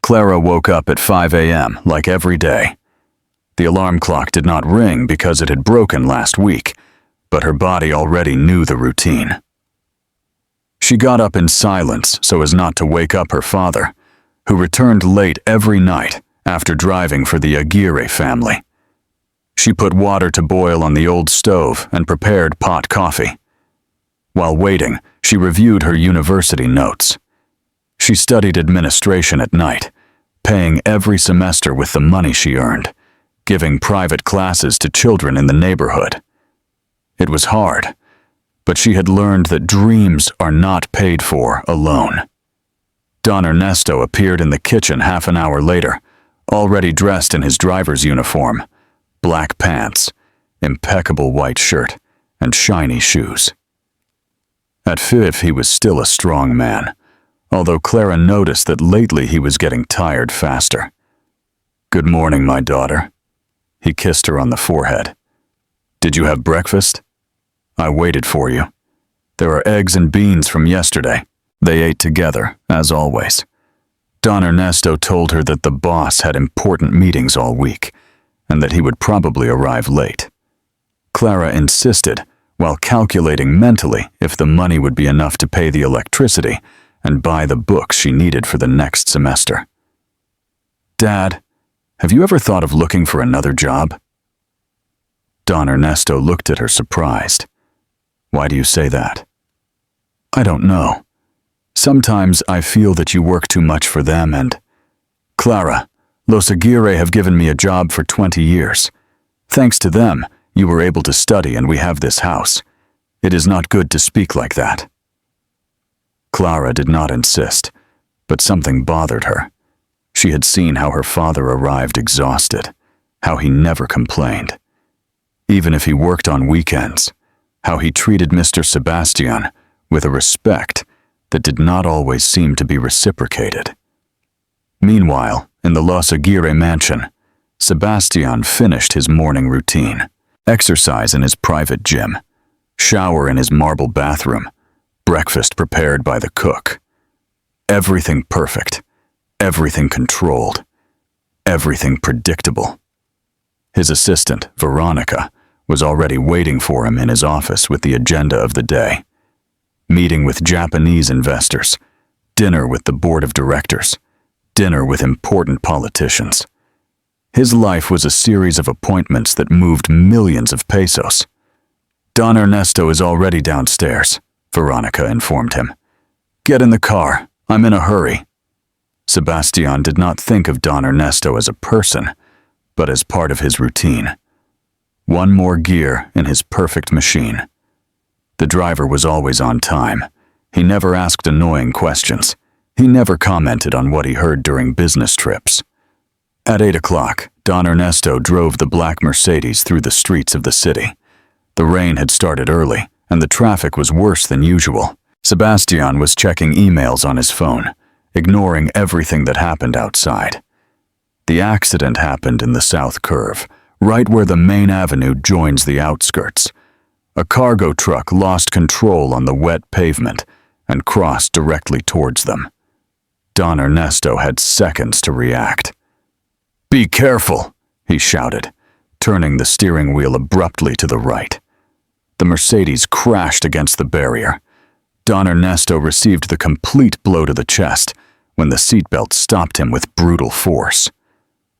Clara woke up at 5 a.m. like every day. The alarm clock did not ring because it had broken last week, but her body already knew the routine. She got up in silence so as not to wake up her father, who returned late every night after driving for the Aguirre family. She put water to boil on the old stove and prepared pot coffee. While waiting, she reviewed her university notes. She studied administration at night, paying every semester with the money she earned, giving private classes to children in the neighborhood. It was hard, but she had learned that dreams are not paid for alone. Don Ernesto appeared in the kitchen half an hour later, already dressed in his driver's uniform, black pants, impeccable white shirt, and shiny shoes. At 5, he was still a strong man, although Clara noticed that lately he was getting tired faster. "Good morning, my daughter." He kissed her on the forehead. "Did you have breakfast?" "I waited for you. There are eggs and beans from yesterday." They ate together, as always. Don Ernesto told her that the boss had important meetings all week, and that he would probably arrive late. Clara insisted, while calculating mentally if the money would be enough to pay the electricity and buy the books she needed for the next semester. "Dad, have you ever thought of looking for another job?" Don Ernesto looked at her surprised. "Why do you say that?" "I don't know. Sometimes I feel that you work too much for them and—" "Clara, Los Aguirre have given me a job for 20 years. Thanks to them, you were able to study and we have this house. It is not good to speak like that." Clara did not insist, but something bothered her. She had seen how her father arrived exhausted, how he never complained. Even if he worked on weekends, how he treated Mr. Sebastian with a respect that did not always seem to be reciprocated. Meanwhile, in the Los Aguirre mansion, Sebastian finished his morning routine: exercise in his private gym, shower in his marble bathroom, breakfast prepared by the cook. Everything perfect, everything controlled, everything predictable. His assistant, Veronica, was already waiting for him in his office with the agenda of the day: meeting with Japanese investors, dinner with the board of directors, dinner with important politicians. His life was a series of appointments that moved millions of pesos. "Don Ernesto is already downstairs," Veronica informed him. "Get in the car. I'm in a hurry." Sebastian did not think of Don Ernesto as a person, but as part of his routine. One more gear in his perfect machine. The driver was always on time. He never asked annoying questions. He never commented on what he heard during business trips. At 8 o'clock, Don Ernesto drove the black Mercedes through the streets of the city. The rain had started early, and the traffic was worse than usual. Sebastian was checking emails on his phone, ignoring everything that happened outside. The accident happened in the South Curve, right where the main avenue joins the outskirts. A cargo truck lost control on the wet pavement and crossed directly towards them. Don Ernesto had seconds to react. "Be careful," he shouted, turning the steering wheel abruptly to the right. The Mercedes crashed against the barrier. Don Ernesto received the complete blow to the chest when the seatbelt stopped him with brutal force.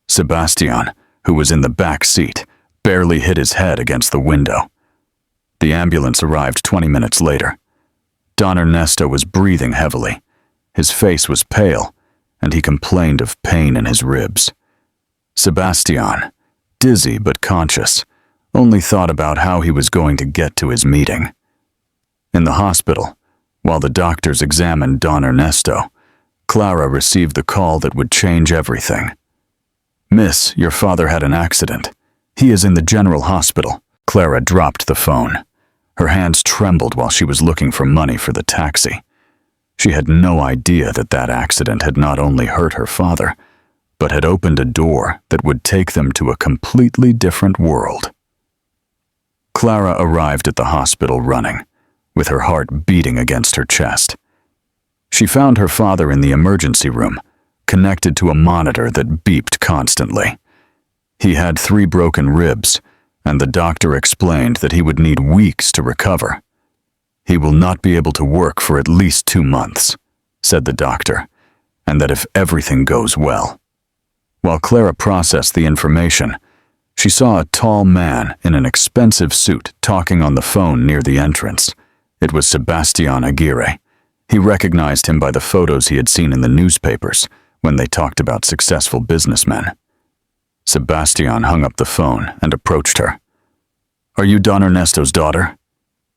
Sebastian, who was in the back seat, barely hit his head against the window. The ambulance arrived 20 minutes later. Don Ernesto was breathing heavily. His face was pale, and he complained of pain in his ribs. Sebastian, dizzy but conscious, only thought about how he was going to get to his meeting. In the hospital, while the doctors examined Don Ernesto, Clara received the call that would change everything. "Miss, your father had an accident. He is in the general hospital." Clara dropped the phone. Her hands trembled while she was looking for money for the taxi. She had no idea that that accident had not only hurt her father, but had opened a door that would take them to a completely different world. Clara arrived at the hospital running, with her heart beating against her chest. She found her father in the emergency room, connected to a monitor that beeped constantly. He had 3 broken ribs, and the doctor explained that he would need weeks to recover. "He will not be able to work for at least 2 months," said the doctor, "and that if everything goes well." While Clara processed the information, she saw a tall man in an expensive suit talking on the phone near the entrance. It was Sebastian Aguirre. He recognized him by the photos he had seen in the newspapers when they talked about successful businessmen. Sebastian hung up the phone and approached her. "Are you Don Ernesto's daughter?"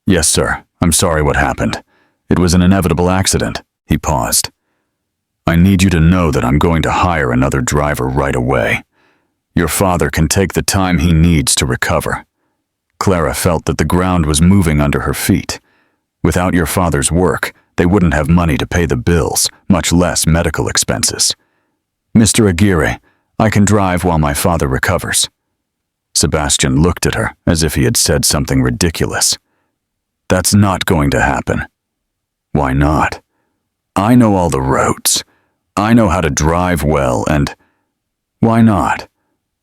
"Yes, sir. I'm sorry what happened. It was an inevitable accident." He paused. "I need you to know that I'm going to hire another driver right away. Your father can take the time he needs to recover." Clara felt that the ground was moving under her feet. Without your father's work, they wouldn't have money to pay the bills, much less medical expenses. "Mr. Aguirre, I can drive while my father recovers." Sebastian looked at her as if he had said something ridiculous. "That's not going to happen." "Why not?" "I know all the roads. I know how to drive well and—" "Why not?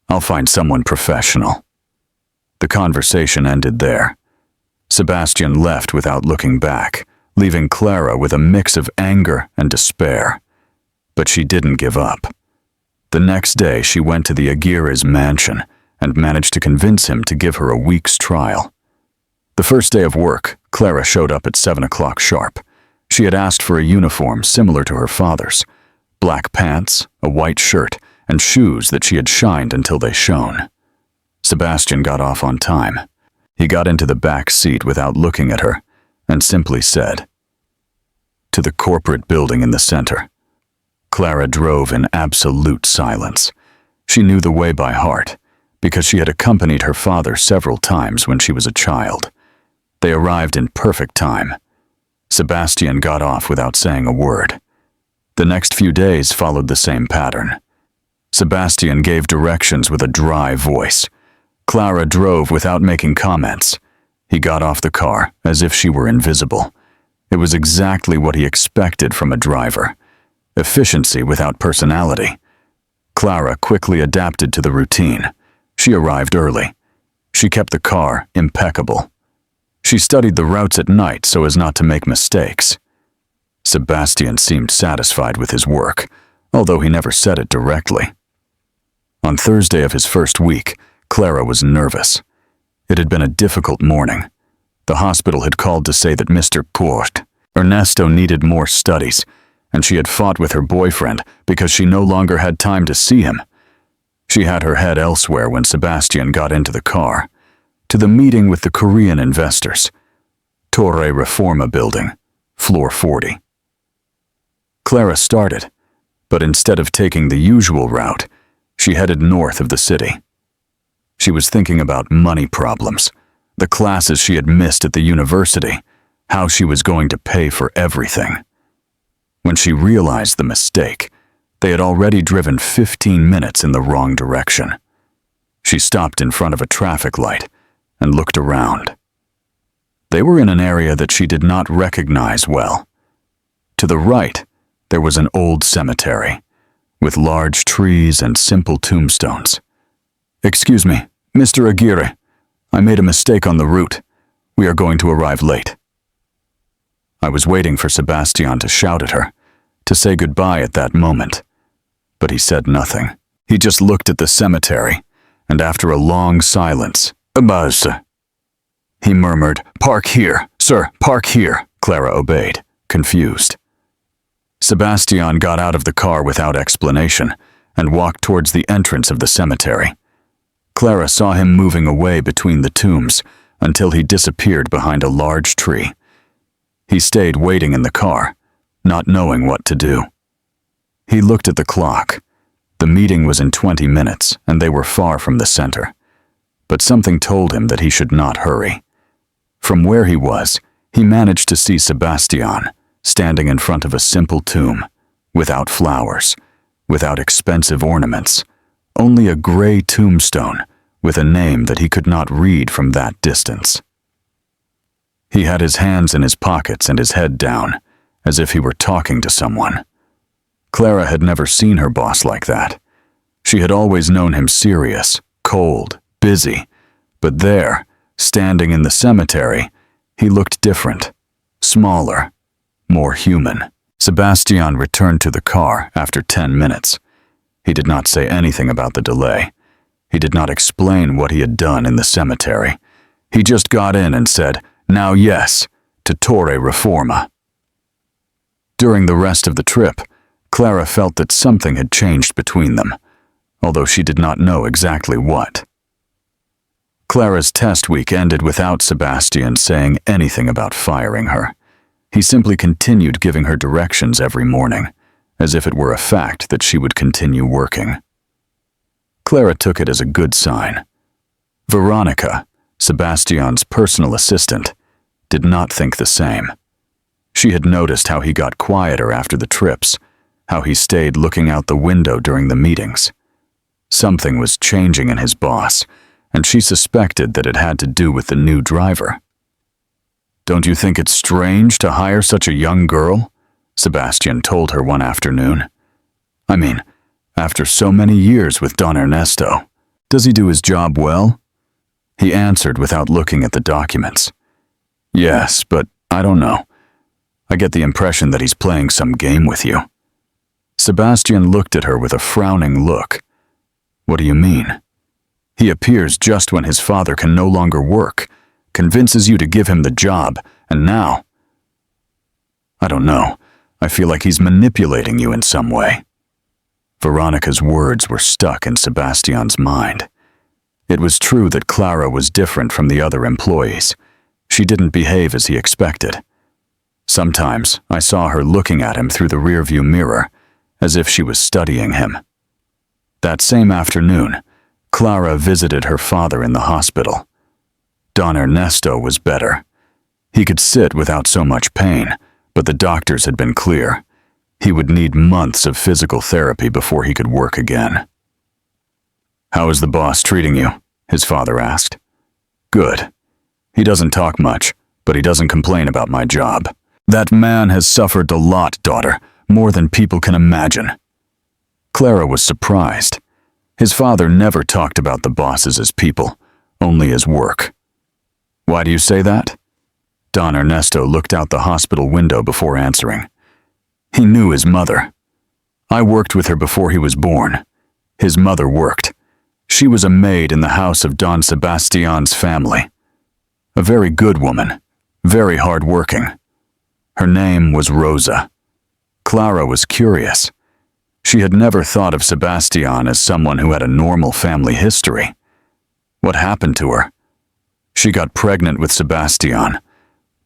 I'll find someone professional." The conversation ended there. Sebastian left without looking back, leaving Clara with a mix of anger and despair. But she didn't give up. The next day she went to the Aguirre's mansion and managed to convince him to give her a week's trial. The first day of work, Clara showed up at 7 o'clock sharp. She had asked for a uniform similar to her father's: black pants, a white shirt, and shoes that she had shined until they shone. Sebastian got off on time. He got into the back seat without looking at her and simply said, "To the corporate building in the center." Clara drove in absolute silence. She knew the way by heart because she had accompanied her father several times when she was a child. They arrived in perfect time. Sebastian got off without saying a word. The next few days followed the same pattern. Sebastian gave directions with a dry voice. Clara drove without making comments. He got off the car as if she were invisible. It was exactly what he expected from a driver. Efficiency without personality. Clara quickly adapted to the routine. She arrived early. She kept the car impeccable. She studied the routes at night so as not to make mistakes. Sebastian seemed satisfied with his work, although he never said it directly. On Thursday of his first week, Clara was nervous. It had been a difficult morning. The hospital had called to say that Mr. Ernesto needed more studies, and she had fought with her boyfriend because she no longer had time to see him. She had her head elsewhere when Sebastian got into the car, to the meeting with the Korean investors. Torre Reforma building, floor 40. Clara started, but instead of taking the usual route, she headed north of the city. She was thinking about money problems, the classes she had missed at the university, how she was going to pay for everything. When she realized the mistake, they had already driven 15 minutes in the wrong direction. She stopped in front of a traffic light and looked around. They were in an area that she did not recognize well. To the right, there was an old cemetery, with large trees and simple tombstones. "Excuse me, Mr. Aguirre, I made a mistake on the route. We are going to arrive late." I was waiting for Sebastian to shout at her, to say goodbye at that moment. But he said nothing. He just looked at the cemetery, and after a long silence, "Buzz," he murmured, "Park here, sir, park here." Clara obeyed, confused. Sebastian got out of the car without explanation and walked towards the entrance of the cemetery. Clara saw him moving away between the tombs until he disappeared behind a large tree. He stayed waiting in the car, not knowing what to do. He looked at the clock. The meeting was in 20 minutes, and they were far from the center. But something told him that he should not hurry. From where he was, he managed to see Sebastian standing in front of a simple tomb, without flowers, without expensive ornaments, only a gray tombstone with a name that he could not read from that distance. He had his hands in his pockets and his head down, as if he were talking to someone. Clara had never seen her boss like that. She had always known him serious, cold, busy, but there, standing in the cemetery, he looked different, smaller, more human. Sebastian returned to the car after 10 minutes. He did not say anything about the delay. He did not explain what he had done in the cemetery. He just got in and said, "Now yes, to Torre Reforma." During the rest of the trip, Clara felt that something had changed between them, although she did not know exactly what. Clara's test week ended without Sebastian saying anything about firing her. He simply continued giving her directions every morning, as if it were a fact that she would continue working. Clara took it as a good sign. Veronica, Sebastian's personal assistant, did not think the same. She had noticed how he got quieter after the trips, how he stayed looking out the window during the meetings. Something was changing in his boss, and she suspected that it had to do with the new driver. "Don't you think it's strange to hire such a young girl?" Sebastian told her one afternoon. "I mean, after so many years with Don Ernesto, does he do his job well?" He answered without looking at the documents. "Yes, but I don't know. I get the impression that he's playing some game with you." Sebastian looked at her with a frowning look. "What do you mean?" "He appears just when his father can no longer work, convinces you to give him the job, and now... I don't know. I feel like he's manipulating you in some way." Veronica's words were stuck in Sebastian's mind. It was true that Clara was different from the other employees. She didn't behave as he expected. Sometimes I saw her looking at him through the rearview mirror, as if she was studying him. That same afternoon, Clara visited her father in the hospital. Don Ernesto was better. He could sit without so much pain, but the doctors had been clear. He would need months of physical therapy before he could work again. "How is the boss treating you?" his father asked. "Good. He doesn't talk much, but he doesn't complain about my job. That man has suffered a lot, daughter, more than people can imagine." Clara was surprised. His father never talked about the bosses as people, only as work. "Why do you say that?" Don Ernesto looked out the hospital window before answering. He knew his mother. "I worked with her before he was born. His mother worked. She was a maid in the house of Don Sebastian's family. A very good woman, very hard-working. Her name was Rosa." Clara was curious. She had never thought of Sebastian as someone who had a normal family history. What happened to her? She got pregnant with Sebastian,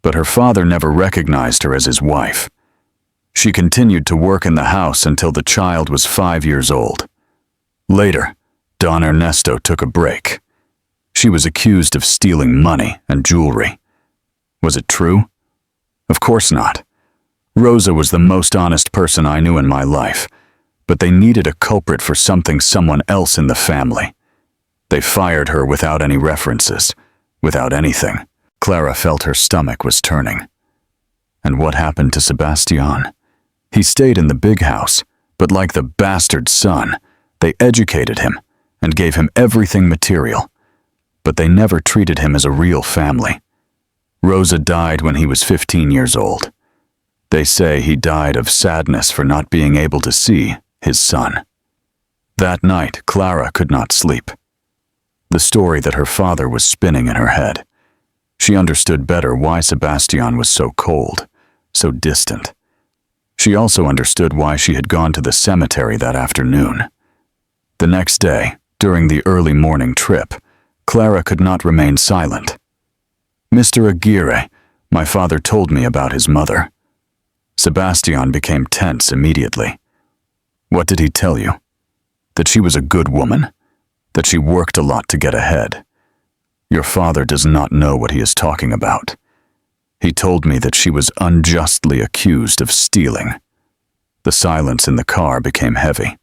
but her father never recognized her as his wife. She continued to work in the house until the child was 5 years old. Later, Don Ernesto took a break. She was accused of stealing money and jewelry. Was it true? Of course not. Rosa was the most honest person I knew in my life, but they needed a culprit for something someone else in the family. They fired her without any references, without anything. Clara felt her stomach was turning. And what happened to Sebastian? He stayed in the big house, but like the bastard son, they educated him and gave him everything material, but they never treated him as a real family. Rosa died when he was 15 years old. They say he died of sadness for not being able to see his son. That night, Clara could not sleep. The story that her father was spinning in her head. She understood better why Sebastian was so cold, so distant. She also understood why she had gone to the cemetery that afternoon. The next day, during the early morning trip, Clara could not remain silent. "Mr. Aguirre, my father told me about his mother." Sebastian became tense immediately. "What did he tell you? That she was a good woman? That she worked a lot to get ahead? Your father does not know what he is talking about. He told me that she was unjustly accused of stealing." The silence in the car became heavy.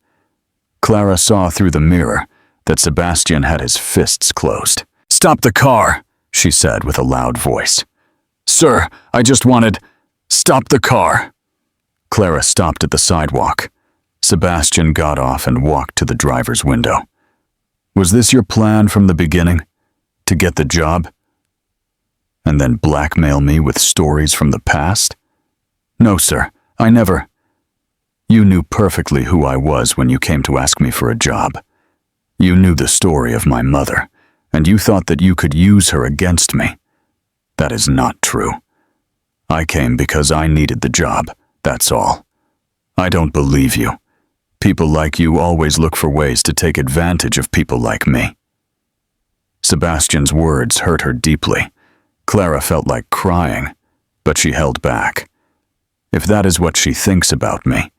Clara saw through the mirror that Sebastian had his fists closed. "Stop the car," she said with a loud voice. "Sir, I just wanted... Stop the car." Clara stopped at the sidewalk. Sebastian got off and walked to the driver's window. Was this your plan from the beginning? To get the job? And then blackmail me with stories from the past? No, sir, I never. You knew perfectly who I was when you came to ask me for a job. You knew the story of my mother, and you thought that you could use her against me. That is not true. I came because I needed the job, that's all. I don't believe you. People like you always look for ways to take advantage of people like me. Sebastian's words hurt her deeply. Clara felt like crying, but she held back. If that is what she thinks about me,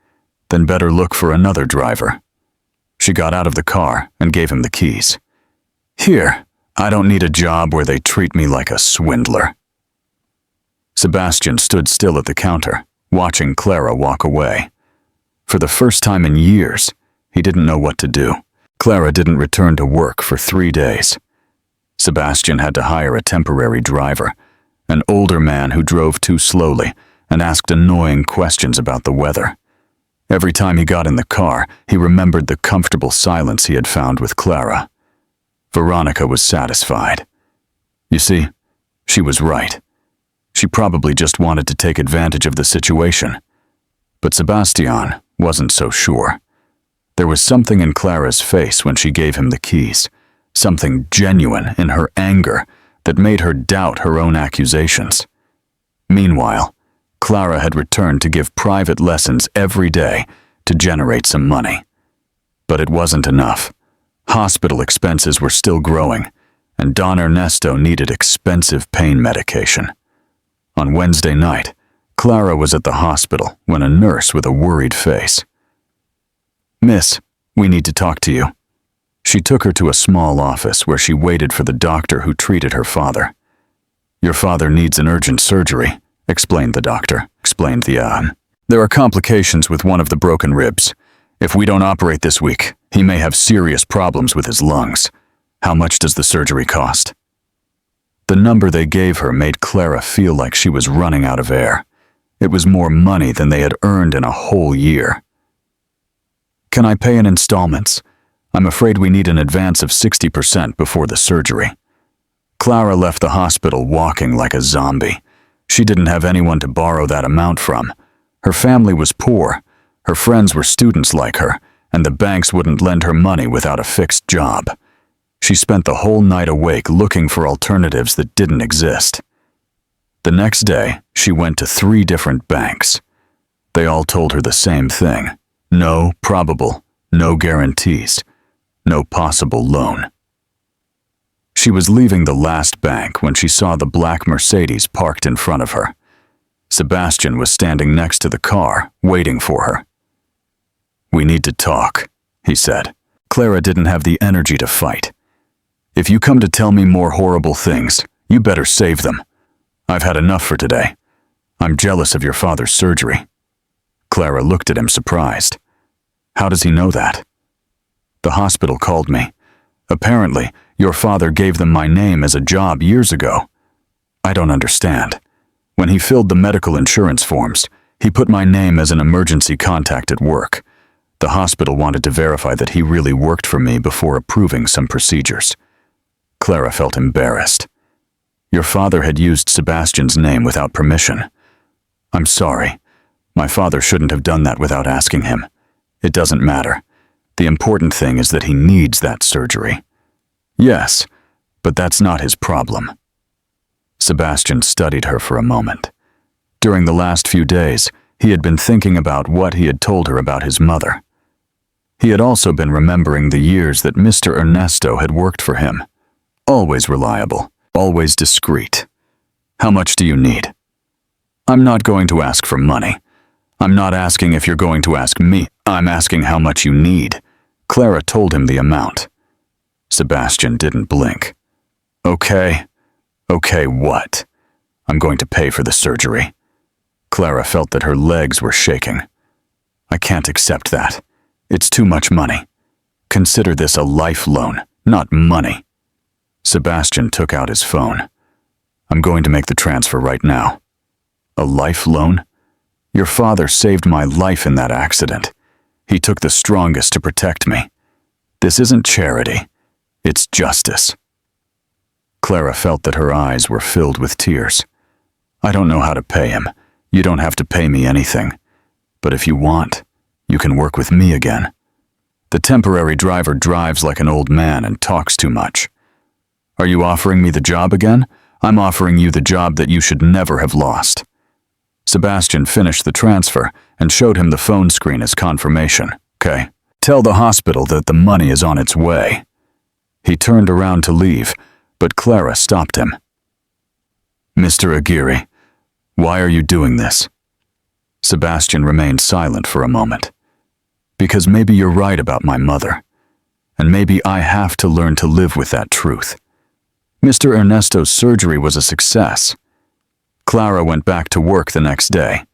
then better look for another driver. She got out of the car and gave him the keys. Here, I don't need a job where they treat me like a swindler. Sebastian stood still at the counter, watching Clara walk away. For the first time in years, he didn't know what to do. Clara didn't return to work for 3 days. Sebastian had to hire a temporary driver, an older man who drove too slowly and asked annoying questions about the weather. Every time he got in the car, he remembered the comfortable silence he had found with Clara. Veronica was satisfied. You see, she was right. She probably just wanted to take advantage of the situation. But Sebastian wasn't so sure. There was something in Clara's face when she gave him the keys, something genuine in her anger that made her doubt her own accusations. Meanwhile, Clara had returned to give private lessons every day to generate some money. But it wasn't enough. Hospital expenses were still growing, and Don Ernesto needed expensive pain medication. On Wednesday night, Clara was at the hospital when a nurse with a worried face. "Miss, we need to talk to you." She took her to a small office where she waited for the doctor who treated her father. "Your father needs an urgent surgery," explained the doctor. "There are complications with one of the broken ribs. If we don't operate this week, he may have serious problems with his lungs. How much does the surgery cost?" The number they gave her made Clara feel like she was running out of air. It was more money than they had earned in a whole year. "Can I pay in installments? I'm afraid we need an advance of 60% before the surgery." Clara left the hospital walking like a zombie. She didn't have anyone to borrow that amount from. Her family was poor, her friends were students like her, and the banks wouldn't lend her money without a fixed job. She spent the whole night awake looking for alternatives that didn't exist. The next day, she went to 3 different banks. They all told her the same thing. No probable, no guarantees, no possible loan. She was leaving the last bank when she saw the black Mercedes parked in front of her. Sebastian was standing next to the car, waiting for her. "We need to talk," he said. Clara didn't have the energy to fight. "If you come to tell me more horrible things, you better save them. I've had enough for today. I'm jealous of your father's surgery." Clara looked at him surprised. "How does he know that?" "The hospital called me. Apparently, your father gave them my name as a job years ago." "I don't understand. When he filled the medical insurance forms, he put my name as an emergency contact at work. The hospital wanted to verify that he really worked for me before approving some procedures." Clara felt embarrassed. "Your father had used Sebastian's name without permission." "I'm sorry. My father shouldn't have done that without asking him. It doesn't matter. The important thing is that he needs that surgery." "Yes, but that's not his problem." Sebastian studied her for a moment. During the last few days, he had been thinking about what he had told her about his mother. He had also been remembering the years that Mr. Ernesto had worked for him. Always reliable, always discreet. "How much do you need?" "I'm not going to ask for money. I'm not asking if you're going to ask me. I'm asking how much you need." Clara told him the amount. Sebastian didn't blink. Okay, what? "I'm going to pay for the surgery." Clara felt that her legs were shaking. "I can't accept that. It's too much money. Consider this a life loan, not money." Sebastian took out his phone. "I'm going to make the transfer right now." "A life loan? Your father saved my life in that accident. He took the strongest to protect me. This isn't charity. It's justice." Clara felt that her eyes were filled with tears. "I don't know how to pay him. You don't have to pay me anything. But if you want, you can work with me again. The temporary driver drives like an old man and talks too much. Are you offering me the job again? I'm offering you the job that you should never have lost." Sebastian finished the transfer and showed him the phone screen as confirmation. "Okay, tell the hospital that the money is on its way." He turned around to leave, but Clara stopped him. "Mr. Aguirre, why are you doing this?" Sebastian remained silent for a moment. "Because maybe you're right about my mother, and maybe I have to learn to live with that truth. Mr. Ernesto's surgery was a success. Clara went back to work the next day,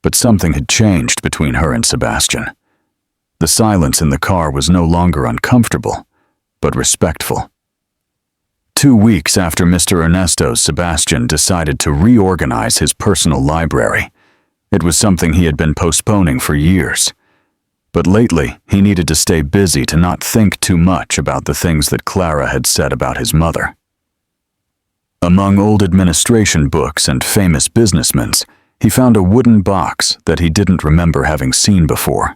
but something had changed between her and Sebastian. The silence in the car was no longer uncomfortable, but respectful. 2 weeks after Mr. Ernesto's, Sebastian decided to reorganize his personal library. It was something he had been postponing for years. But lately, he needed to stay busy to not think too much about the things that Clara had said about his mother. Among old administration books and famous businessmen's, he found a wooden box that he didn't remember having seen before.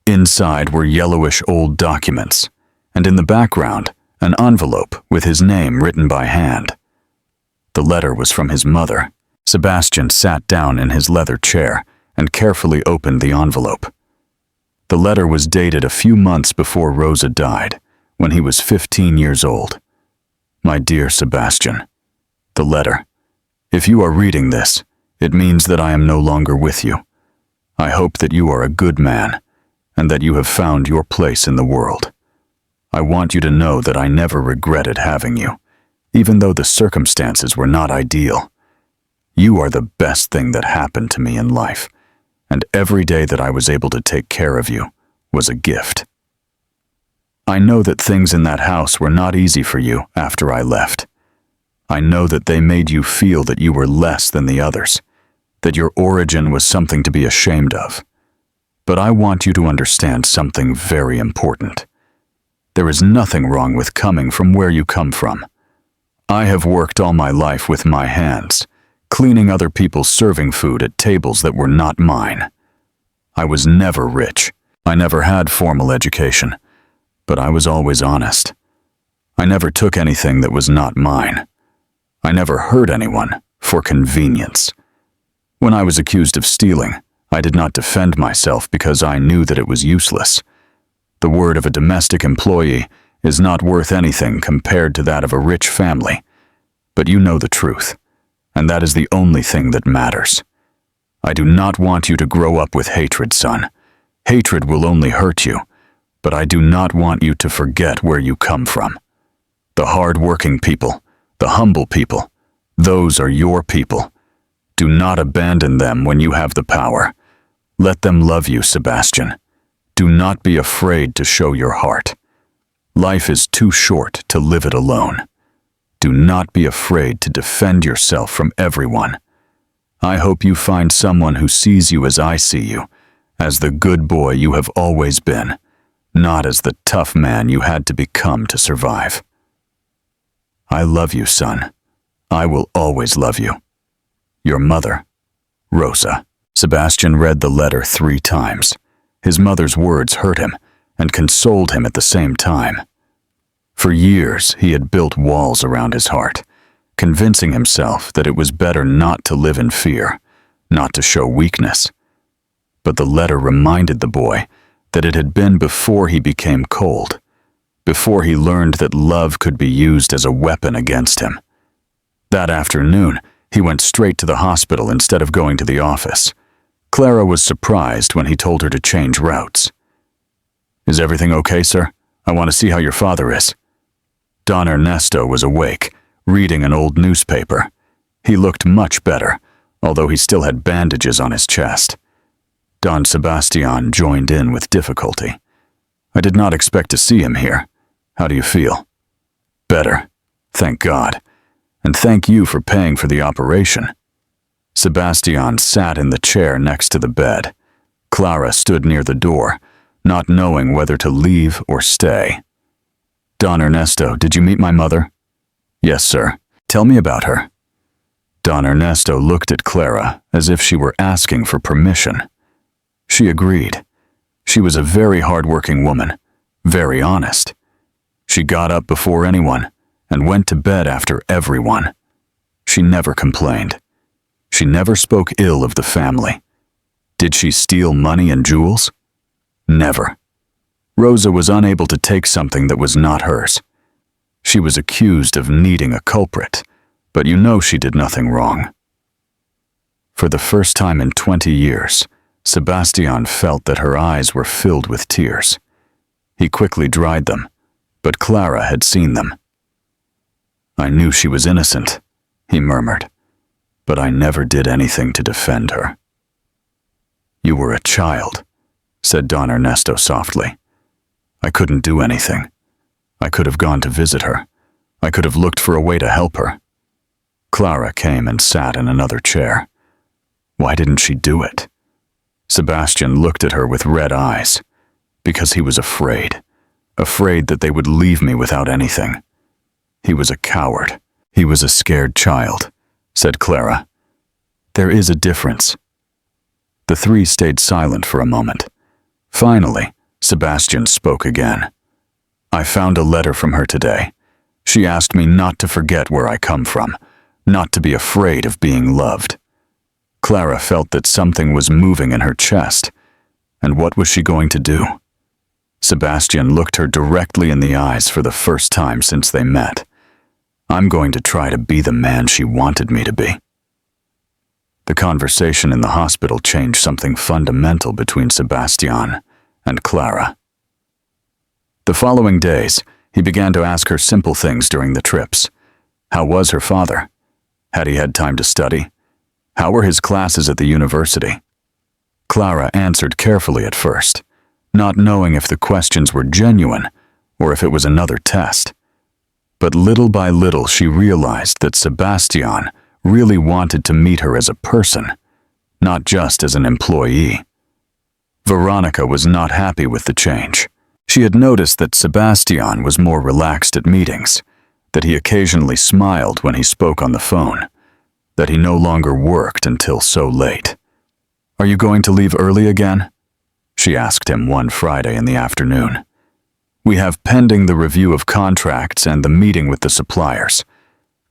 Inside were yellowish old documents, and in the background, an envelope with his name written by hand. The letter was from his mother. Sebastian sat down in his leather chair and carefully opened the envelope. The letter was dated a few months before Rosa died, when he was 15 years old. "My dear Sebastian," the letter. "If you are reading this, it means that I am no longer with you. I hope that you are a good man, and that you have found your place in the world. I want you to know that I never regretted having you, even though the circumstances were not ideal. You are the best thing that happened to me in life, and every day that I was able to take care of you was a gift. I know that things in that house were not easy for you after I left. I know that they made you feel that you were less than the others, that your origin was something to be ashamed of. But I want you to understand something very important. There is nothing wrong with coming from where you come from. I have worked all my life with my hands, cleaning other people's serving food at tables that were not mine. I was never rich. I never had formal education, but I was always honest. I never took anything that was not mine. I never hurt anyone for convenience. When I was accused of stealing, I did not defend myself because I knew that it was useless. The word of a domestic employee is not worth anything compared to that of a rich family. But you know the truth, and that is the only thing that matters. I do not want you to grow up with hatred, son. Hatred will only hurt you, but I do not want you to forget where you come from. The hard-working people, the humble people, those are your people. Do not abandon them when you have the power. Let them love you, Sebastian. Do not be afraid to show your heart. Life is too short to live it alone. Do not be afraid to defend yourself from everyone. I hope you find someone who sees you as I see you, as the good boy you have always been, not as the tough man you had to become to survive. I love you, son. I will always love you. Your mother, Rosa. Sebastian read the letter 3 times. His mother's words hurt him and consoled him at the same time. For years, he had built walls around his heart, convincing himself that it was better not to live in fear, not to show weakness. But the letter reminded the boy that it had been before he became cold, before he learned that love could be used as a weapon against him. That afternoon, he went straight to the hospital instead of going to the office. Clara was surprised when he told her to change routes. "Is everything okay, sir? I want to see how your father is." Don Ernesto was awake, reading an old newspaper. He looked much better, although he still had bandages on his chest. Don Sebastian joined in with difficulty. "I did not expect to see him here. How do you feel?" "Better, thank God. And thank you for paying for the operation." Sebastian sat in the chair next to the bed. Clara stood near the door, not knowing whether to leave or stay. "Don Ernesto, did you meet my mother?" "Yes, sir. Tell me about her." Don Ernesto looked at Clara as if she were asking for permission. She agreed. She was a very hard-working woman, very honest. She got up before anyone and went to bed after everyone. She never complained. She never spoke ill of the family. Did she steal money and jewels? Never. Rosa was unable to take something that was not hers. She was accused of needing a culprit, but you know she did nothing wrong. For the first time in 20 years, Sebastian felt that her eyes were filled with tears. He quickly dried them, but Clara had seen them. "I knew she was innocent," he murmured, "but I never did anything to defend her." "You were a child," said Don Ernesto softly. "I couldn't do anything. I could have gone to visit her. I could have looked for a way to help her." Clara came and sat in another chair. Why didn't she do it? Sebastian looked at her with red eyes. Because he was afraid that they would leave me without anything. He was a coward. He was a scared child, said Clara. "There is a difference." The three stayed silent for a moment. Finally, Sebastian spoke again. "I found a letter from her today. She asked me not to forget where I come from, not to be afraid of being loved." Clara felt that something was moving in her chest. And what was she going to do? Sebastian looked her directly in the eyes for the first time since they met. "I'm going to try to be the man she wanted me to be." The conversation in the hospital changed something fundamental between Sebastian and Clara. The following days, he began to ask her simple things during the trips. How was her father? Had he had time to study? How were his classes at the university? Clara answered carefully at first, not knowing if the questions were genuine or if it was another test. But little by little she realized that Sebastian really wanted to meet her as a person, not just as an employee. Veronica was not happy with the change. She had noticed that Sebastian was more relaxed at meetings, that he occasionally smiled when he spoke on the phone, that he no longer worked until so late. "Are you going to leave early again?" she asked him one Friday in the afternoon. "We have pending the review of contracts and the meeting with the suppliers.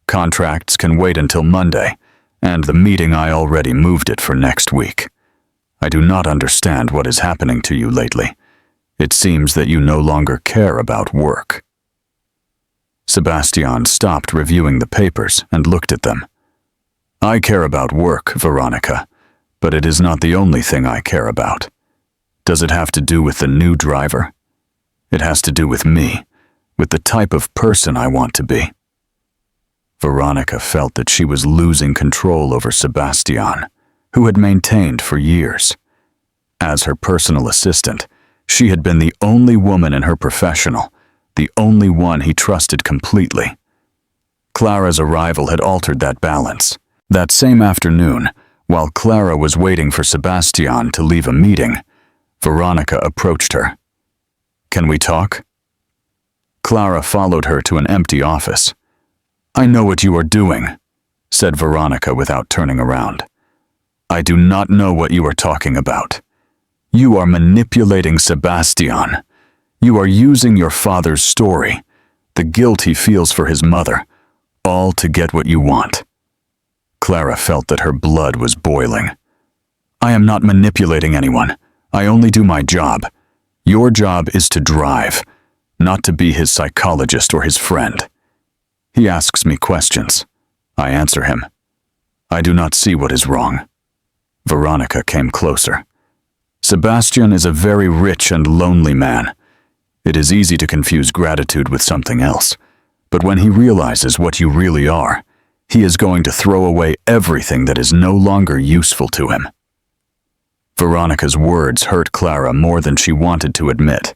Contracts can wait until Monday, and the meeting I already moved it for next week. I do not understand what is happening to you lately. It seems that you no longer care about work." Sebastian stopped reviewing the papers and looked at them. "I care about work, Veronica, but it is not the only thing I care about. Does it have to do with the new driver? It has to do with me, with the type of person I want to be." Veronica felt that she was losing control over Sebastian, who had maintained for years. As her personal assistant, she had been the only woman in her professional, the only one he trusted completely. Clara's arrival had altered that balance. That same afternoon, while Clara was waiting for Sebastian to leave a meeting, Veronica approached her. "Can we talk?" Clara followed her to an empty office. "I know what you are doing," said Veronica without turning around. "I do not know what you are talking about. You are manipulating Sebastian. You are using your father's story, the guilt he feels for his mother, all to get what you want." Clara felt that her blood was boiling. "I am not manipulating anyone. I only do my job. Your job is to drive, not to be his psychologist or his friend. He asks me questions. I answer him. I do not see what is wrong." Veronica came closer. "Sebastian is a very rich and lonely man. It is easy to confuse gratitude with something else, but when he realizes what you really are, he is going to throw away everything that is no longer useful to him." Veronica's words hurt Clara more than she wanted to admit.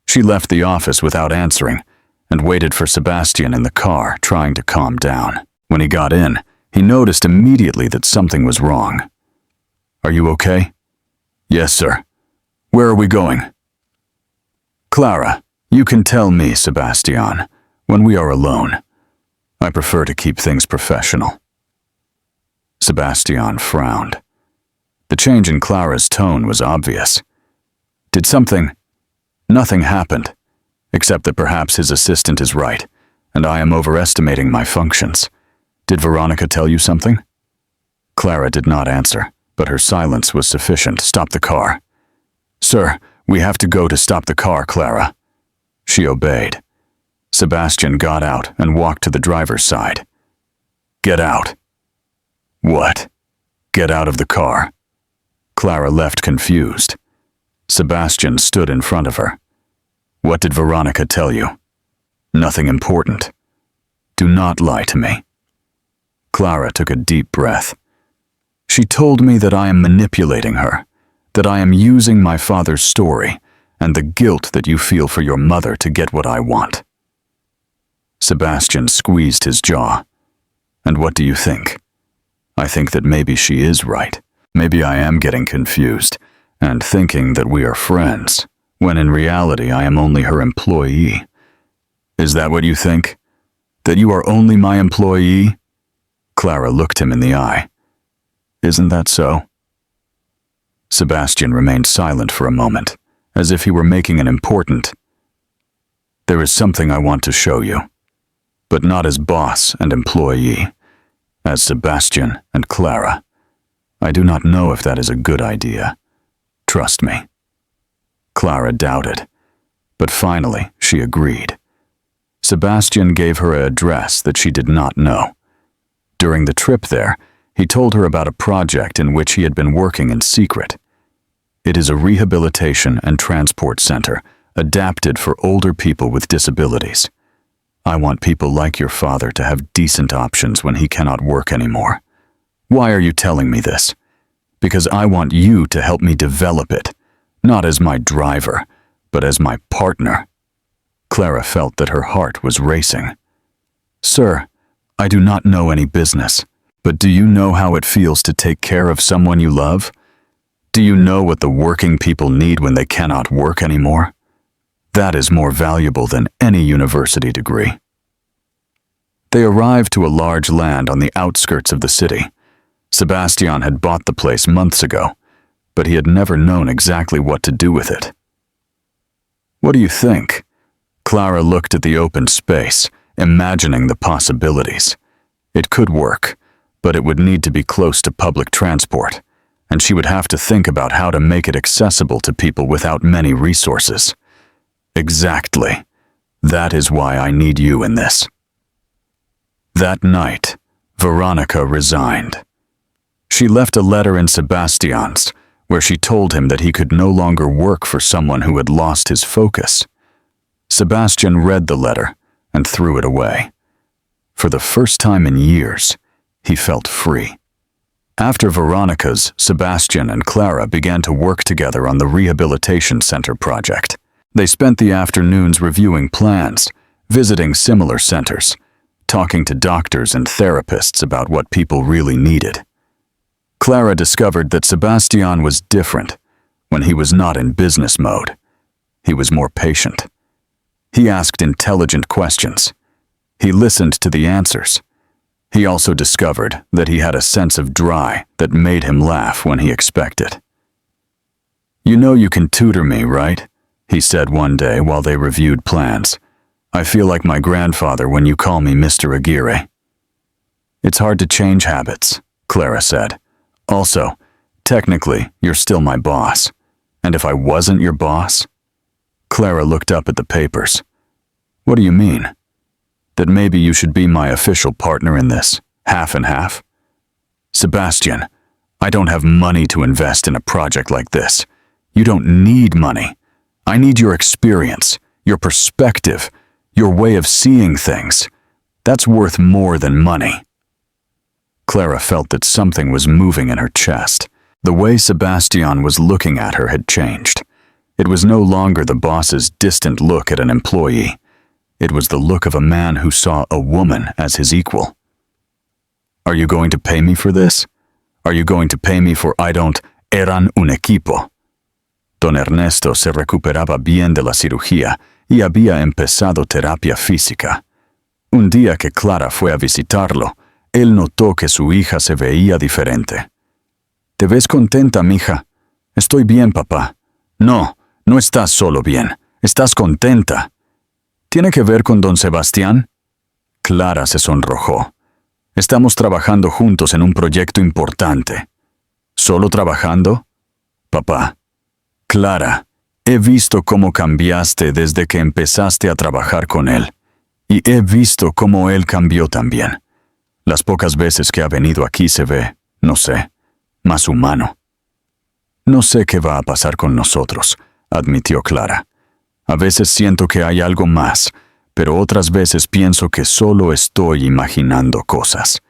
She left the office without answering and waited for Sebastian in the car, trying to calm down. When he got in, he noticed immediately that something was wrong. "Are you okay?" Yes, sir. Where are we going? Clara, you can tell me, Sebastian, when we are alone. I prefer to keep things professional. Sebastian frowned. The change in Clara's tone was obvious. Did something? Nothing happened, except that perhaps his assistant is right, and I am overestimating my functions. Did Veronica tell you something? Clara did not answer, but her silence was sufficient to stop the car. Sir, we have to go to stop the car, Clara. She obeyed. Sebastian got out and walked to the driver's side. Get out. What? Get out of the car. Clara left confused. Sebastian stood in front of her. What did Veronica tell you? Nothing important. Do not lie to me. Clara took a deep breath. She told me that I am manipulating her, that I am using my father's story and the guilt that you feel for your mother to get what I want. Sebastian squeezed his jaw. And what do you think? I think that maybe she is right. Maybe I am getting confused and thinking that we are friends, when in reality I am only her employee. Is that what you think? That you are only my employee? Clara looked him in the eye. Isn't that so? Sebastian remained silent for a moment, as if he were making an important. There is something I want to show you, but not as boss and employee, as Sebastian and Clara. I do not know if that is a good idea. Trust me. Clara doubted, but finally she agreed. Sebastian gave her an address that she did not know. During the trip there, he told her about a project in which he had been working in secret. It is a rehabilitation and transport center adapted for older people with disabilities. I want people like your father to have decent options when he cannot work anymore. Why are you telling me this? Because I want you to help me develop it, not as my driver, but as my partner. Clara felt that her heart was racing. Sir, I do not know any business, but do you know how it feels to take care of someone you love? Do you know what the working people need when they cannot work anymore? That is more valuable than any university degree. They arrived to a large land on the outskirts of the city. Sebastian had bought the place months ago, but he had never known exactly what to do with it. What do you think? Clara looked at the open space, imagining the possibilities. It could work, but it would need to be close to public transport, and she would have to think about how to make it accessible to people without many resources. Exactly. That is why I need you in this. That night, Veronica resigned. She left a letter in Sebastian's, where she told him that he could no longer work for someone who had lost his focus. Sebastian read the letter and threw it away. For the first time in years, he felt free. After Veronica's, Sebastian and Clara began to work together on the rehabilitation center project. They spent the afternoons reviewing plans, visiting similar centers, talking to doctors and therapists about what people really needed. Clara discovered that Sebastian was different when he was not in business mode. He was more patient. He asked intelligent questions. He listened to the answers. He also discovered that he had a sense of dry that made him laugh when he expected. You know you can tutor me, right? He said one day while they reviewed plans. I feel like my grandfather when you call me Mr. Aguirre. It's hard to change habits, Clara said. Also, technically, you're still my boss. And if I wasn't your boss? Clara looked up at the papers. What do you mean? That maybe you should be my official partner in this, half and half? Sebastian, I don't have money to invest in a project like this. You don't need money. I need your experience, your perspective, your way of seeing things. That's worth more than money. Clara felt that something was moving in her chest. The way Sebastian was looking at her had changed. It was no longer the boss's distant look at an employee. It was the look of a man who saw a woman as his equal. Are you going to pay me for this? Are you going to pay me for I don't eran un equipo? Don Ernesto se recuperaba bien de la cirugía y había empezado terapia física. Un día que Clara fue a visitarlo, él notó que su hija se veía diferente. «¿Te ves contenta, mija?» «Estoy bien, papá». «No, no estás solo bien. Estás contenta». «¿Tiene que ver con don Sebastián?» Clara se sonrojó. «Estamos trabajando juntos en un proyecto importante». «¿Solo trabajando?» «Papá». «Clara, he visto cómo cambiaste desde que empezaste a trabajar con él. Y he visto cómo él cambió también. Las pocas veces que ha venido aquí se ve, no sé, más humano». «No sé qué va a pasar con nosotros», admitió Clara. «A veces siento que hay algo más, pero otras veces pienso que solo estoy imaginando cosas».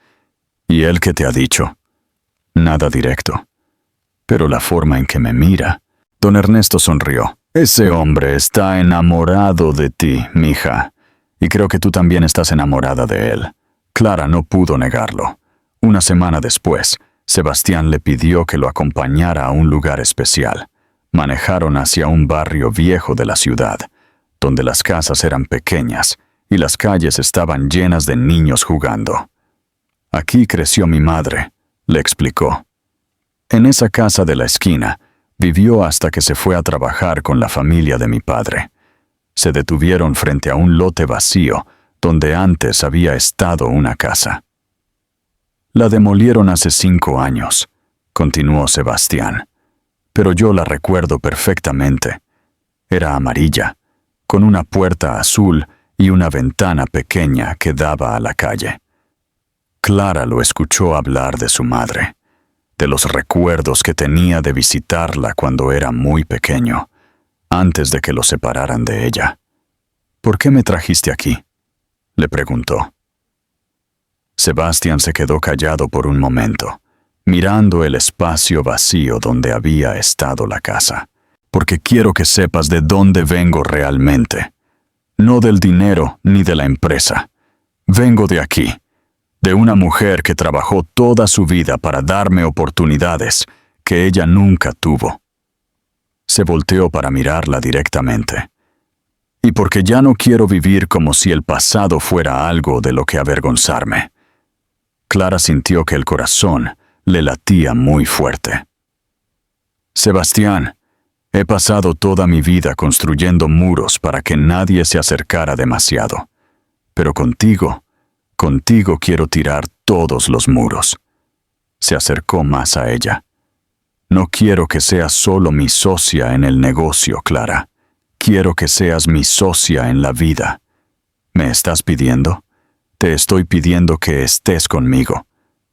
«¿Y él qué te ha dicho?» «Nada directo. Pero la forma en que me mira». Don Ernesto sonrió. «Ese hombre está enamorado de ti, mija. Y creo que tú también estás enamorada de él». Clara no pudo negarlo. Una semana después, Sebastián le pidió que lo acompañara a un lugar especial. Manejaron hacia un barrio viejo de la ciudad, donde las casas eran pequeñas y las calles estaban llenas de niños jugando. «Aquí creció mi madre», le explicó. «En esa casa de la esquina, vivió hasta que se fue a trabajar con la familia de mi padre. Se detuvieron frente a un lote vacío donde antes había estado una casa. La demolieron hace 5 años», continuó Sebastián. «Pero yo la recuerdo perfectamente. Era amarilla, con una puerta azul y una ventana pequeña que daba a la calle». Clara lo escuchó hablar de su madre, de los recuerdos que tenía de visitarla cuando era muy pequeño, antes de que lo separaran de ella. «¿Por qué me trajiste aquí?», le preguntó. Sebastián se quedó callado por un momento, mirando el espacio vacío donde había estado la casa. «Porque quiero que sepas de dónde vengo realmente. No del dinero ni de la empresa. Vengo de aquí, de una mujer que trabajó toda su vida para darme oportunidades que ella nunca tuvo». Se volteó para mirarla directamente. «Y porque ya no quiero vivir como si el pasado fuera algo de lo que avergonzarme». Clara sintió que el corazón le latía muy fuerte. «Sebastián, he pasado toda mi vida construyendo muros para que nadie se acercara demasiado. Pero contigo quiero tirar todos los muros». Se acercó más a ella. «No quiero que seas solo mi socia en el negocio, Clara. Quiero que seas mi socia en la vida. ¿Me estás pidiendo? Te estoy pidiendo que estés conmigo,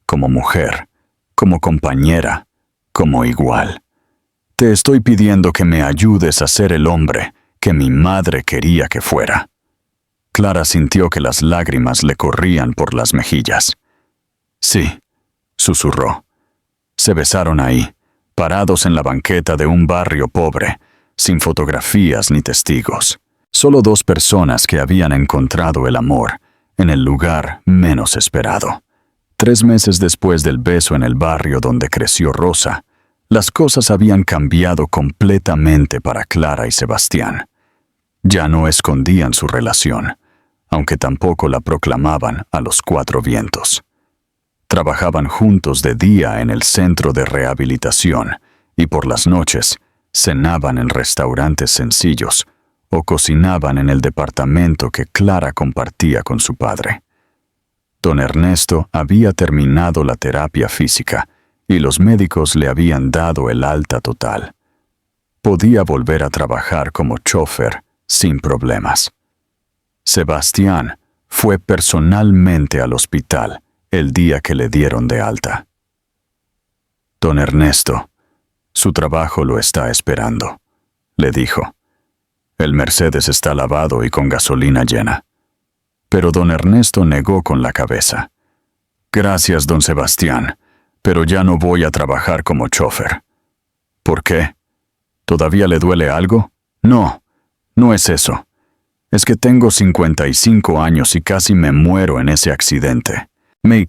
como mujer, como compañera, como igual. Te estoy pidiendo que me ayudes a ser el hombre que mi madre quería que fuera». Clara sintió que las lágrimas le corrían por las mejillas. «Sí», susurró. Se besaron ahí, parados en la banqueta de un barrio pobre, sin fotografías ni testigos. Solo 2 personas que habían encontrado el amor en el lugar menos esperado. 3 meses después del beso en el barrio donde creció Rosa, las cosas habían cambiado completamente para Clara y Sebastián. Ya no escondían su relación, aunque tampoco la proclamaban a los 4 vientos. Trabajaban juntos de día en el centro de rehabilitación y por las noches cenaban en restaurantes sencillos o cocinaban en el departamento que Clara compartía con su padre. Don Ernesto había terminado la terapia física y los médicos le habían dado el alta total. Podía volver a trabajar como chofer sin problemas. Sebastián fue personalmente al hospital el día que le dieron de alta. «Don Ernesto, su trabajo lo está esperando», le dijo. «El Mercedes está lavado y con gasolina llena». Pero don Ernesto negó con la cabeza. «Gracias, don Sebastián, pero ya no voy a trabajar como chofer». «¿Por qué? ¿Todavía le duele algo?» «No, no es eso. Es que tengo 55 años y casi me muero en ese accidente». Me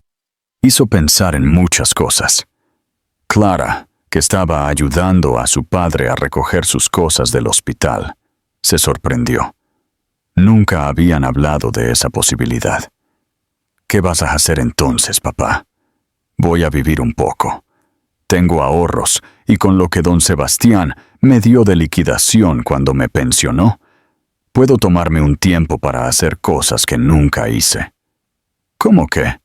hizo pensar en muchas cosas. Clara, que estaba ayudando a su padre a recoger sus cosas del hospital. Se sorprendió. Nunca habían hablado de esa posibilidad. ¿Qué vas a hacer entonces, papá? Voy a vivir un poco. Tengo ahorros y con lo que don Sebastián me dio de liquidación cuando me pensionó, puedo tomarme un tiempo para hacer cosas que nunca hice. ¿Cómo qué?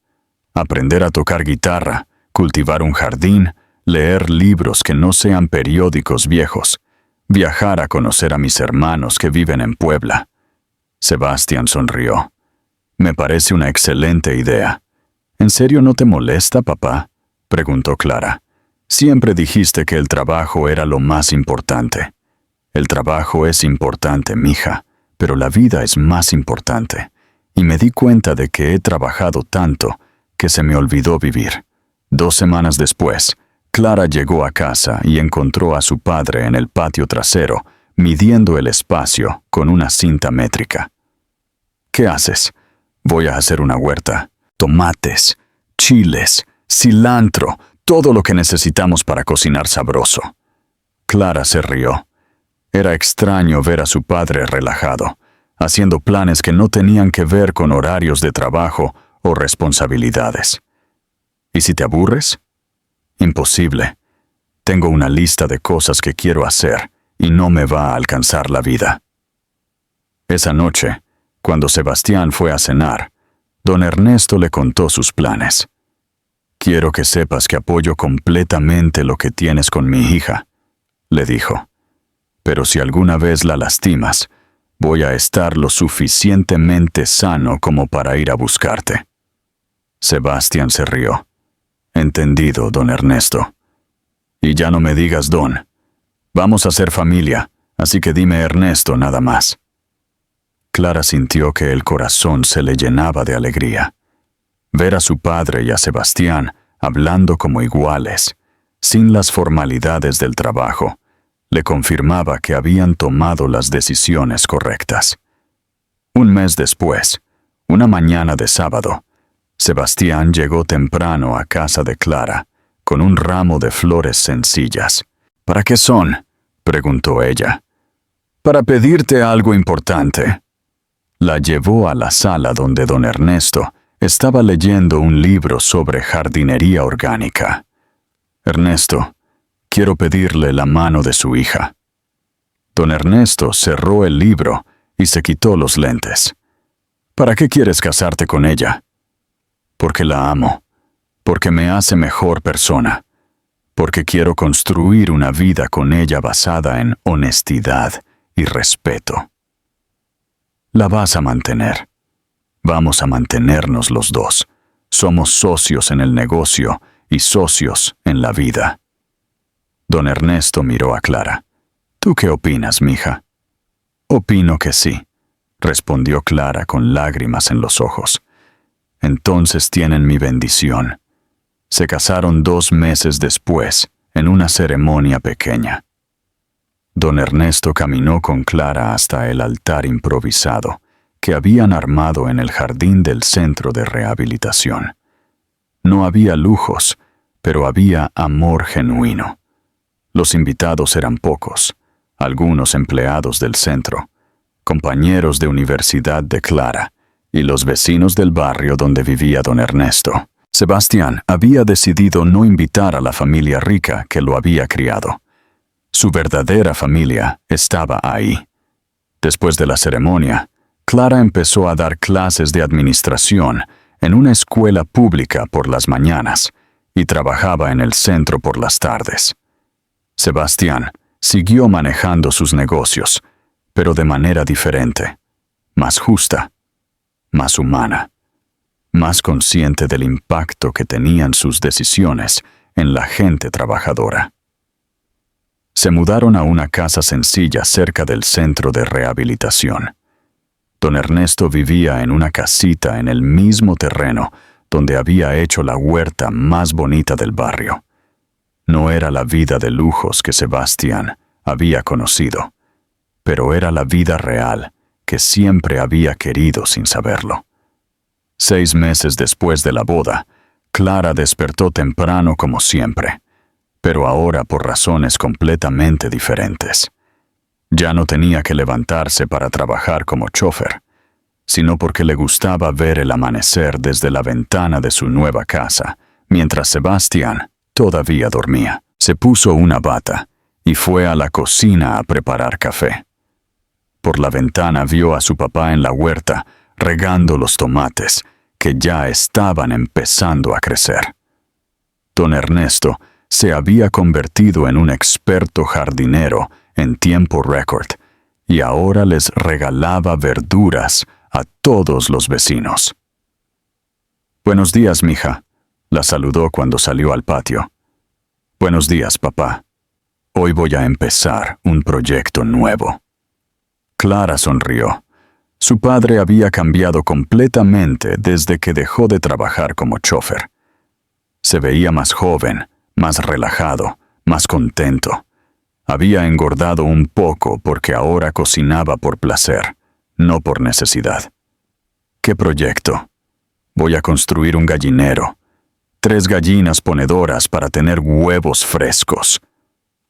Aprender a tocar guitarra, cultivar un jardín, leer libros que no sean periódicos viejos, viajar a conocer a mis hermanos que viven en Puebla. Sebastián sonrió. Me parece una excelente idea. ¿En serio no te molesta, papá?, preguntó Clara. Siempre dijiste que el trabajo era lo más importante. El trabajo es importante, mija, pero la vida es más importante. Y me di cuenta de que he trabajado tanto que se me olvidó vivir. 2 semanas después, Clara llegó a casa y encontró a su padre en el patio trasero, midiendo el espacio con una cinta métrica. ¿Qué haces? Voy a hacer una huerta. Tomates, chiles, cilantro, todo lo que necesitamos para cocinar sabroso. Clara se rió. Era extraño ver a su padre relajado, haciendo planes que no tenían que ver con horarios de trabajo o responsabilidades. ¿Y si te aburres? Imposible. Tengo una lista de cosas que quiero hacer y no me va a alcanzar la vida. Esa noche, cuando Sebastián fue a cenar, don Ernesto le contó sus planes. Quiero que sepas que apoyo completamente lo que tienes con mi hija, le dijo. Pero si alguna vez la lastimas, voy a estar lo suficientemente sano como para ir a buscarte. Sebastián se rió. Entendido, don Ernesto. Y ya no me digas don. Vamos a ser familia, así que dime Ernesto nada más. Clara sintió que el corazón se le llenaba de alegría. Ver a su padre y a Sebastián hablando como iguales, sin las formalidades del trabajo, le confirmaba que habían tomado las decisiones correctas. Un mes después, una mañana de sábado, Sebastián llegó temprano a casa de Clara, con un ramo de flores sencillas. ¿Para qué son?, preguntó ella. Para pedirte algo importante. La llevó a la sala donde don Ernesto estaba leyendo un libro sobre jardinería orgánica. Ernesto, quiero pedirle la mano de su hija. Don Ernesto cerró el libro y se quitó los lentes. ¿Para qué quieres casarte con ella? Porque la amo, porque me hace mejor persona, porque quiero construir una vida con ella basada en honestidad y respeto. La vas a mantener. Vamos a mantenernos los dos. Somos socios en el negocio y socios en la vida. Don Ernesto miró a Clara. ¿Tú qué opinas, mija? Opino que sí, respondió Clara con lágrimas en los ojos. Entonces tienen mi bendición. Se casaron 2 meses después, en una ceremonia pequeña. Don Ernesto caminó con Clara hasta el altar improvisado que habían armado en el jardín del centro de rehabilitación. No había lujos, pero había amor genuino. Los invitados eran pocos, algunos empleados del centro, compañeros de universidad de Clara y los vecinos del barrio donde vivía don Ernesto. Sebastián había decidido no invitar a la familia rica que lo había criado. Su verdadera familia estaba ahí. Después de la ceremonia, Clara empezó a dar clases de administración en una escuela pública por las mañanas y trabajaba en el centro por las tardes. Sebastián siguió manejando sus negocios, pero de manera diferente, más justa, más humana, más consciente del impacto que tenían sus decisiones en la gente trabajadora. Se mudaron a una casa sencilla cerca del centro de rehabilitación. Don Ernesto vivía en una casita en el mismo terreno donde había hecho la huerta más bonita del barrio. No era la vida de lujos que Sebastián había conocido, pero era la vida real que siempre había querido sin saberlo. 6 meses después de la boda, Clara despertó temprano como siempre. pero ahora por razones completamente diferentes. Ya no tenía que levantarse para trabajar como chofer, sino porque le gustaba ver el amanecer desde la ventana de su nueva casa, mientras Sebastián todavía dormía. Se puso una bata y fue a la cocina a preparar café. Por la ventana vio a su papá en la huerta regando los tomates, que ya estaban empezando a crecer. Don Ernesto se había convertido en un experto jardinero en tiempo récord y ahora les regalaba verduras a todos los vecinos. «Buenos días, mija», la saludó cuando salió al patio. «Buenos días, papá. Hoy voy a empezar un proyecto nuevo». Clara sonrió. Su padre había cambiado completamente desde que dejó de trabajar como chofer. Se veía más joven, más relajado, más contento. Había engordado un poco porque ahora cocinaba por placer, no por necesidad. ¿Qué proyecto? Voy a construir un gallinero. 3 gallinas ponedoras para tener huevos frescos.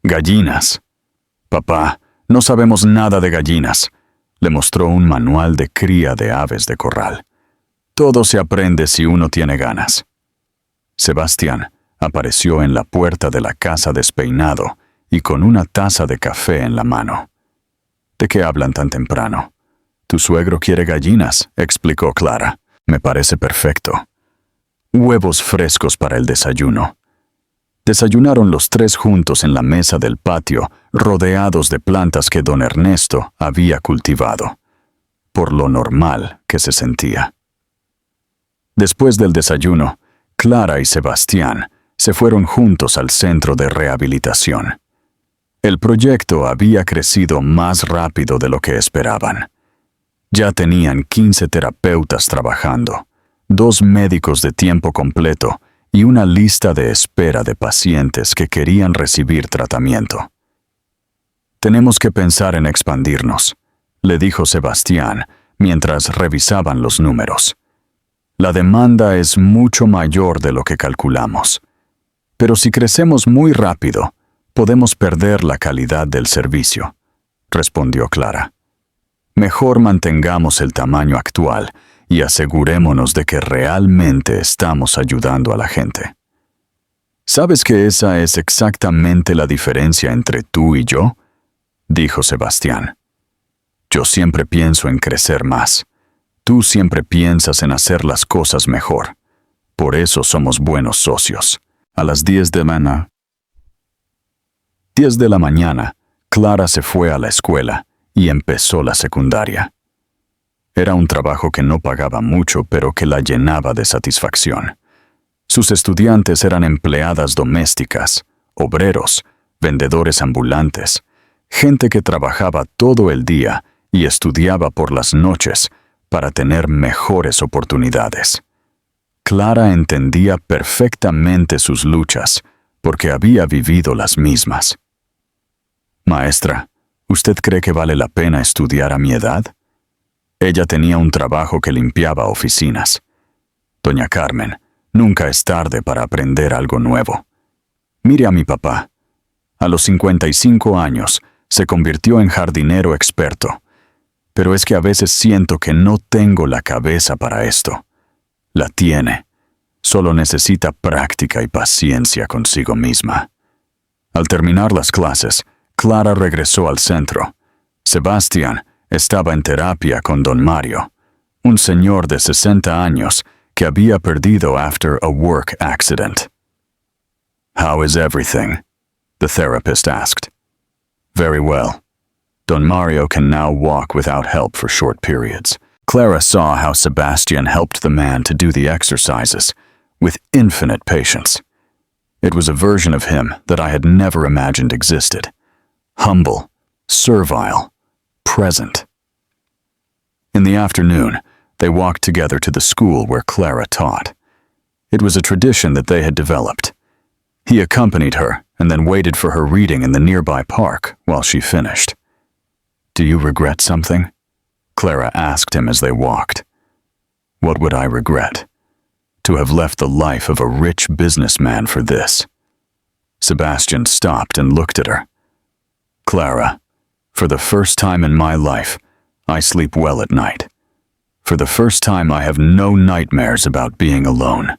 ¿Gallinas? Papá, no sabemos nada de gallinas. Le mostró un manual de cría de aves de corral. Todo se aprende si uno tiene ganas. Sebastián apareció en la puerta de la casa despeinado y con una taza de café en la mano. ¿De qué hablan tan temprano? Tu suegro quiere gallinas, explicó Clara. Me parece perfecto. Huevos frescos para el desayuno. Desayunaron los 3 juntos en la mesa del patio, rodeados de plantas que don Ernesto había cultivado, por lo normal que se sentía. Después del desayuno, Clara y Sebastián se fueron juntos al centro de rehabilitación. El proyecto había crecido más rápido de lo que esperaban. Ya tenían 15 terapeutas trabajando, 2 médicos de tiempo completo y una lista de espera de pacientes que querían recibir tratamiento. Tenemos que pensar en expandirnos, le dijo Sebastián mientras revisaban los números. La demanda es mucho mayor de lo que calculamos. Pero si crecemos muy rápido, podemos perder la calidad del servicio, respondió Clara. Mejor mantengamos el tamaño actual y asegurémonos de que realmente estamos ayudando a la gente. ¿Sabes que esa es exactamente la diferencia entre tú y yo?, dijo Sebastián. Yo siempre pienso en crecer más. Tú siempre piensas en hacer las cosas mejor. Por eso somos buenos socios. A las 10 de la mañana, Clara se fue a la escuela y empezó la secundaria. Era un trabajo que no pagaba mucho, pero que la llenaba de satisfacción. Sus estudiantes eran empleadas domésticas, obreros, vendedores ambulantes, gente que trabajaba todo el día y estudiaba por las noches para tener mejores oportunidades. Clara entendía perfectamente sus luchas porque había vivido las mismas. «Maestra, ¿usted cree que vale la pena estudiar a mi edad?» Ella tenía un trabajo que limpiaba oficinas. «Doña Carmen, nunca es tarde para aprender algo nuevo. Mire a mi papá. A los 55 años se convirtió en jardinero experto. Pero es que a veces siento que no tengo la cabeza para esto. La tiene. Solo necesita práctica y paciencia consigo misma». Al terminar las clases, Clara regresó al centro. Sebastián estaba en terapia con don Mario, un señor de 60 años que había perdido after a work accident. «How is everything?», the therapist asked. «Very well. Don Mario can now walk without help for short periods." Clara saw how Sebastian helped the man to do the exercises with infinite patience. It was a version of him that I had never imagined existed. Humble, servile, present. In the afternoon, they walked together to the school where Clara taught. It was a tradition that they had developed. He accompanied her and then waited for her reading in the nearby park while she finished. "Do you regret something?" Clara asked him as they walked. "What would I regret? To have left the life of a rich businessman for this." Sebastian stopped and looked at her. Clara, for the first time in my life, I sleep well at night. For the first time, I have no nightmares about being alone.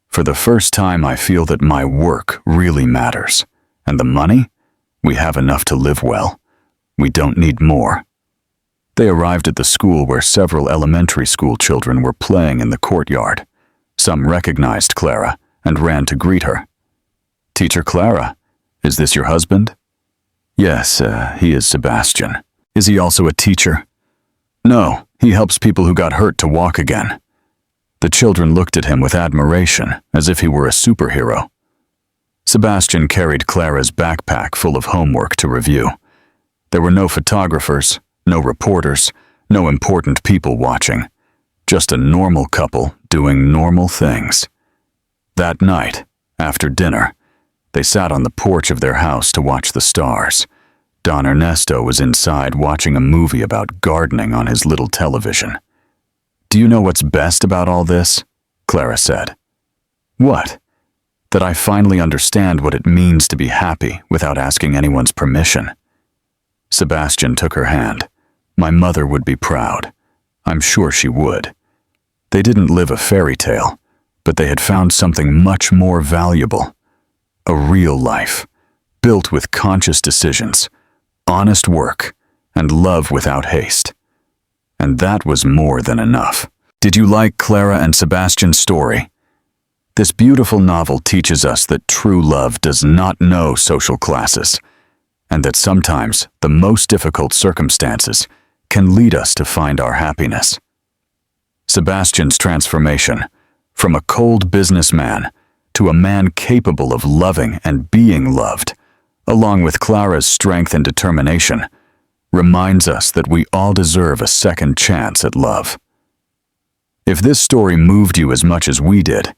For the first time, I feel that my work really matters. And the money? We have enough to live well. We don't need more. They arrived at the school where several elementary school children were playing in the courtyard. Some recognized Clara and ran to greet her. "Teacher Clara, is this your husband?" "Yes, he is Sebastian." "Is he also a teacher?" "No, he helps people who got hurt to walk again." The children looked at him with admiration, as if he were a superhero. Sebastian carried Clara's backpack full of homework to review. There were no photographers, no reporters, no important people watching. Just a normal couple doing normal things. That night, after dinner, they sat on the porch of their house to watch the stars. Don Ernesto was inside watching a movie about gardening on his little television. "Do you know what's best about all this?" Clara said. "What?" "That I finally understand what it means to be happy without asking anyone's permission." Sebastian took her hand. "My mother would be proud. I'm sure she would." They didn't live a fairy tale, but they had found something much more valuable. A real life, built with conscious decisions, honest work, and love without haste. And that was more than enough. Did you like Clara and Sebastian's story? This beautiful novel teaches us that true love does not know social classes, and that sometimes the most difficult circumstances can lead us to find our happiness. Sebastian's transformation, from a cold businessman to a man capable of loving and being loved, along with Clara's strength and determination, reminds us that we all deserve a second chance at love. If this story moved you as much as we did,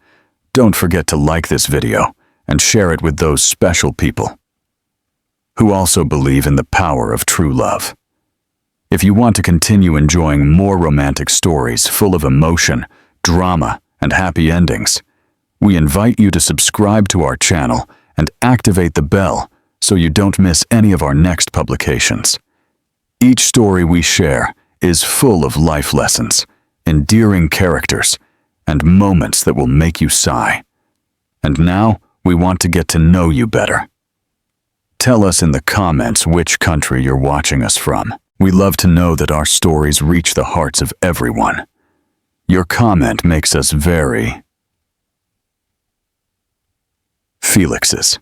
don't forget to like this video and share it with those special people who also believe in the power of true love. If you want to continue enjoying more romantic stories full of emotion, drama, and happy endings, we invite you to subscribe to our channel and activate the bell so you don't miss any of our next publications. Each story we share is full of life lessons, endearing characters, and moments that will make you sigh. And now, we want to get to know you better. Tell us in the comments which country you're watching us from. We love to know that our stories reach the hearts of everyone. Your comment makes us very Felix's.